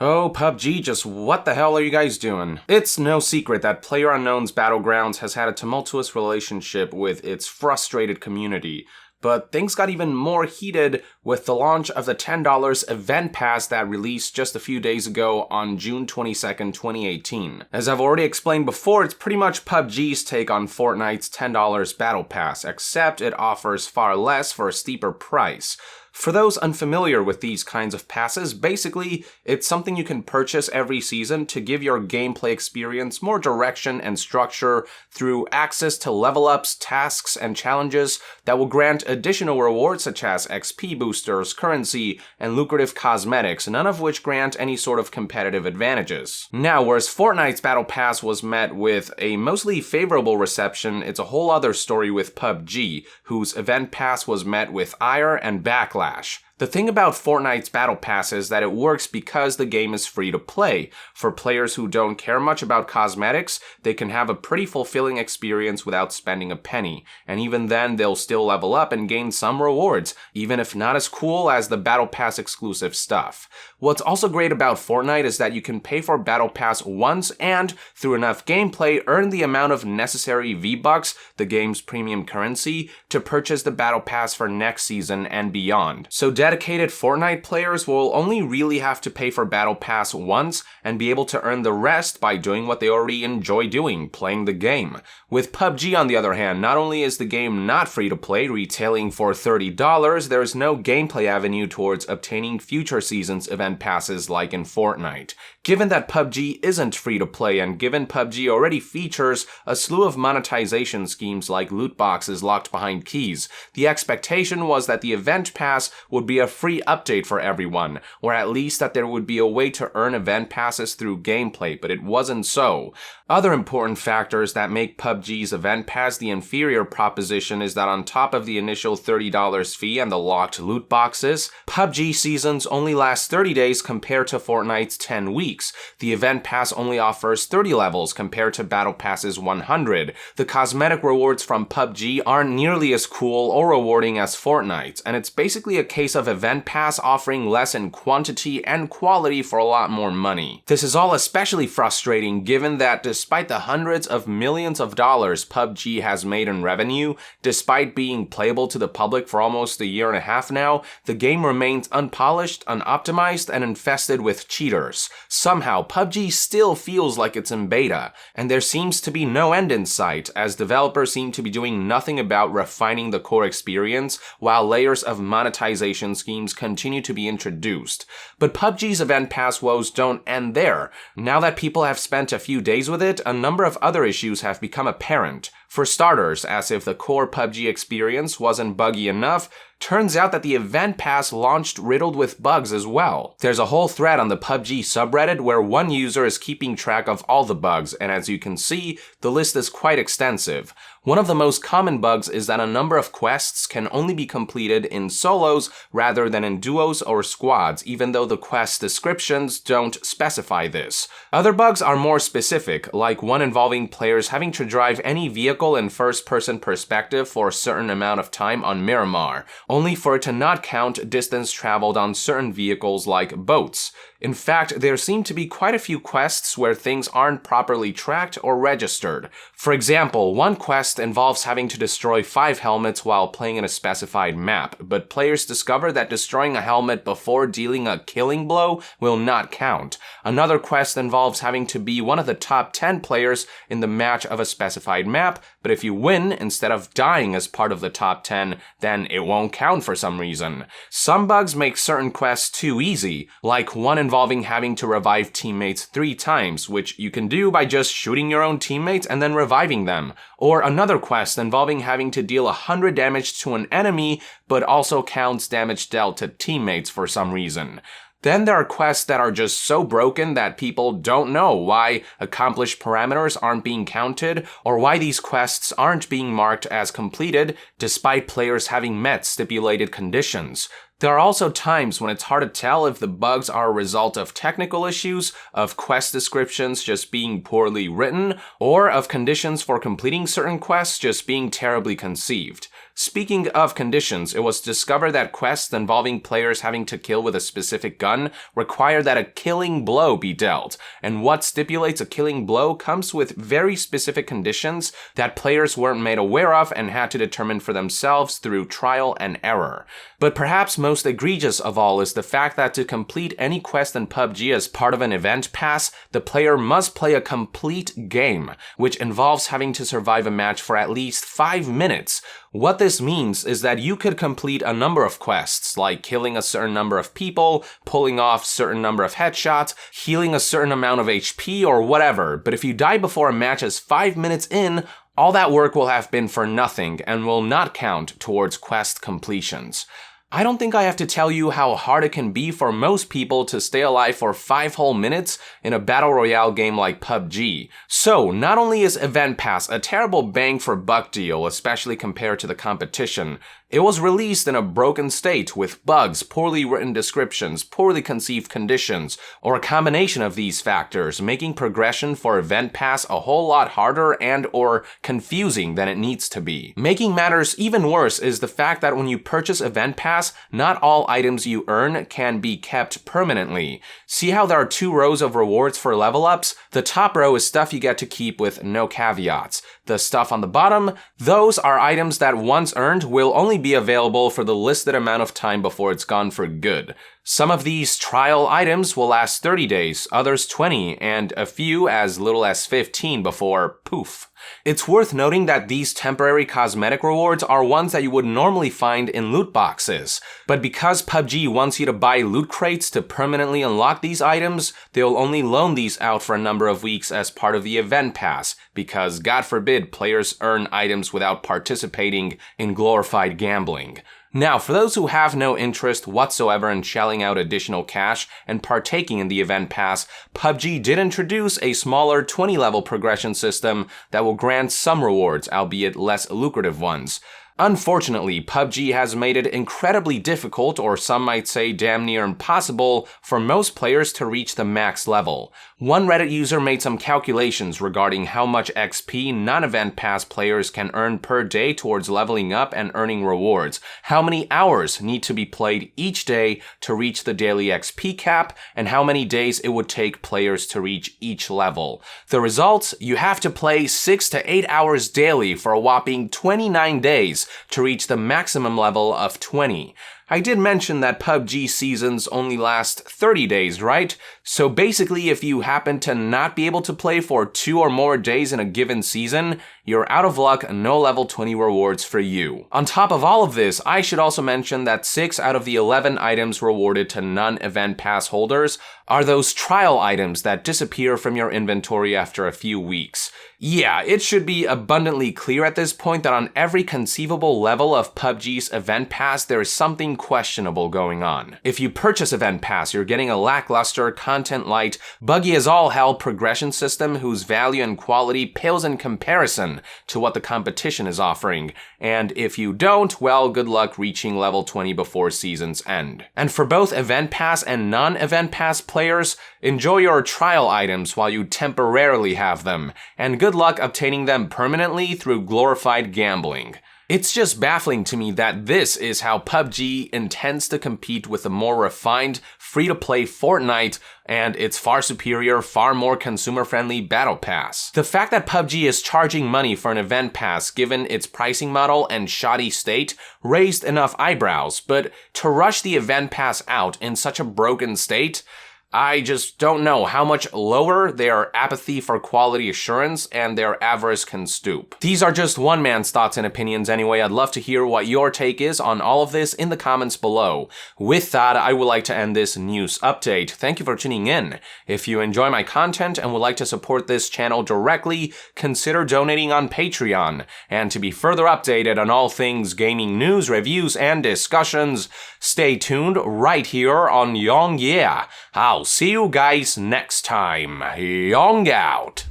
Oh, PUBG, just what the hell are you guys doing? It's no secret that PlayerUnknown's Battlegrounds has had a tumultuous relationship with its frustrated community. But things got even more heated with the launch of the $10 event pass that released just a few days ago on June 22nd, 2018. As I've already explained before, it's pretty much PUBG's take on Fortnite's $10 battle pass, except it offers far less for a steeper price. For those unfamiliar with these kinds of passes, basically, it's something you can purchase every season to give your gameplay experience more direction and structure through access to level ups, tasks, and challenges that will grant additional rewards such as XP boosters, currency, and lucrative cosmetics, none of which grant any sort of competitive advantages. Now, whereas Fortnite's Battle Pass was met with a mostly favorable reception, it's a whole other story with PUBG, whose event pass was met with ire and backlash. The thing about Fortnite's Battle Pass is that it works because the game is free to play. For players who don't care much about cosmetics, they can have a pretty fulfilling experience without spending a penny. And even then, they'll still level up and gain some rewards, even if not as cool as the Battle Pass exclusive stuff. What's also great about Fortnite is that you can pay for Battle Pass once and, through enough gameplay, earn the amount of necessary V-Bucks, the game's premium currency, to purchase the Battle Pass for next season and beyond. So dedicated Fortnite players will only really have to pay for Battle Pass once and be able to earn the rest by doing what they already enjoy doing, playing the game. With PUBG, on the other hand, not only is the game not free to play, retailing for $30, there's no gameplay avenue towards obtaining future seasons event passes like in Fortnite. Given that PUBG isn't free to play and given PUBG already features a slew of monetization schemes like loot boxes locked behind keys, the expectation was that the event pass would be a free update for everyone, or at least that there would be a way to earn event passes through gameplay, but it wasn't so. Other important factors that make PUBG's event pass the inferior proposition is that on top of the initial $30 fee and the locked loot boxes, PUBG seasons only last 30 days compared to Fortnite's 10 weeks. The event pass only offers 30 levels compared to Battle Pass's 100. The cosmetic rewards from PUBG aren't nearly as cool or rewarding as Fortnite's, and it's basically a case of event pass offering less in quantity and quality for a lot more money. This is all especially frustrating given that despite the hundreds of millions of dollars PUBG has made in revenue, despite being playable to the public for almost a year and a half now, the game remains unpolished, unoptimized, and infested with cheaters. Somehow, PUBG still feels like it's in beta, and there seems to be no end in sight, as developers seem to be doing nothing about refining the core experience, while layers of monetization schemes continue to be introduced. But PUBG's event pass woes don't end there. Now that people have spent a few days with it, a number of other issues have become apparent. For starters, as if the core PUBG experience wasn't buggy enough, turns out that the event pass launched riddled with bugs as well. There's a whole thread on the PUBG subreddit where one user is keeping track of all the bugs, and as you can see, the list is quite extensive. One of the most common bugs is that a number of quests can only be completed in solos rather than in duos or squads, even though the quest descriptions don't specify this. Other bugs are more specific, like one involving players having to drive any vehicle in first-person perspective for a certain amount of time on Miramar, only for it to not count distance traveled on certain vehicles like boats. In fact, there seem to be quite a few quests where things aren't properly tracked or registered. For example, one quest involves having to destroy 5 helmets while playing in a specified map, but players discover that destroying a helmet before dealing a killing blow will not count. Another quest involves having to be one of the top 10 players in the match of a specified map, but if you win instead of dying as part of the top 10, then it won't count for some reason. Some bugs make certain quests too easy, like one involving having to revive teammates 3 times, which you can do by just shooting your own teammates and then reviving them. Or another quest involving having to deal 100 damage to an enemy, but also counts damage dealt to teammates for some reason. Then there are quests that are just so broken that people don't know why accomplished parameters aren't being counted, or why these quests aren't being marked as completed despite players having met stipulated conditions. There are also times when it's hard to tell if the bugs are a result of technical issues, of quest descriptions just being poorly written, or of conditions for completing certain quests just being terribly conceived. Speaking of conditions, it was discovered that quests involving players having to kill with a specific gun require that a killing blow be dealt, and what stipulates a killing blow comes with very specific conditions that players weren't made aware of and had to determine for themselves through trial and error. But perhaps most egregious of all is the fact that to complete any quest in PUBG as part of an event pass, the player must play a complete game, which involves having to survive a match for at least 5 minutes. What this means is that you could complete a number of quests, like killing a certain number of people, pulling off a certain number of headshots, healing a certain amount of HP, or whatever, but if you die before a match is 5 minutes in, all that work will have been for nothing and will not count towards quest completions. I don't think I have to tell you how hard it can be for most people to stay alive for 5 whole minutes in a battle royale game like PUBG. So, not only is Event Pass a terrible bang for buck deal, especially compared to the competition, it was released in a broken state with bugs, poorly written descriptions, poorly conceived conditions, or a combination of these factors, making progression for Event Pass a whole lot harder and or confusing than it needs to be. Making matters even worse is the fact that when you purchase Event Pass, not all items you earn can be kept permanently. See how there are 2 rows of rewards for level ups? The top row is stuff you get to keep with no caveats. The stuff on the bottom, those are items that once earned will only be available for the listed amount of time before it's gone for good. Some of these trial items will last 30 days, others 20, and a few as little as 15 before poof. It's worth noting that these temporary cosmetic rewards are ones that you would normally find in loot boxes, but because PUBG wants you to buy loot crates to permanently unlock these items, they'll only loan these out for a number of weeks as part of the event pass, because God forbid players earn items without participating in glorified gambling. Now, for those who have no interest whatsoever in shelling out additional cash and partaking in the event pass, PUBG did introduce a smaller 20-level progression system that will grant some rewards, albeit less lucrative ones. Unfortunately, PUBG has made it incredibly difficult, or some might say damn near impossible, for most players to reach the max level. One Reddit user made some calculations regarding how much XP non-event pass players can earn per day towards leveling up and earning rewards, how many hours need to be played each day to reach the daily XP cap, and how many days it would take players to reach each level. The results? You have to play 6 to 8 hours daily for a whopping 29 days to reach the maximum level of 20. I did mention that PUBG seasons only last 30 days, right? So basically, if you happen to not be able to play for 2 or more days in a given season, you're out of luck and no level 20 rewards for you. On top of all of this, I should also mention that 6 out of the 11 items rewarded to non-event pass holders are those trial items that disappear from your inventory after a few weeks. Yeah, it should be abundantly clear at this point that on every conceivable level of PUBG's event pass, there is something questionable going on. If you purchase event pass, you're getting a lackluster, content-light, buggy as all hell progression system whose value and quality pales in comparison to what the competition is offering. And if you don't, well, good luck reaching level 20 before season's end. And for both event pass and non-event pass players, enjoy your trial items while you temporarily have them, and good luck obtaining them permanently through glorified gambling. It's just baffling to me that this is how PUBG intends to compete with the more refined, free-to-play Fortnite and its far superior, far more consumer-friendly Battle Pass. The fact that PUBG is charging money for an event pass given its pricing model and shoddy state raised enough eyebrows, but to rush the event pass out in such a broken state, I just don't know how much lower their apathy for quality assurance and their avarice can stoop. These are just one man's thoughts and opinions anyway. I'd love to hear what your take is on all of this in the comments below. With that, I would like to end this news update. Thank you for tuning in. If you enjoy my content and would like to support this channel directly, consider donating on Patreon. And to be further updated on all things gaming news, reviews, and discussions, stay tuned right here on Yong Yeah. I'll see you guys next time. Yong out.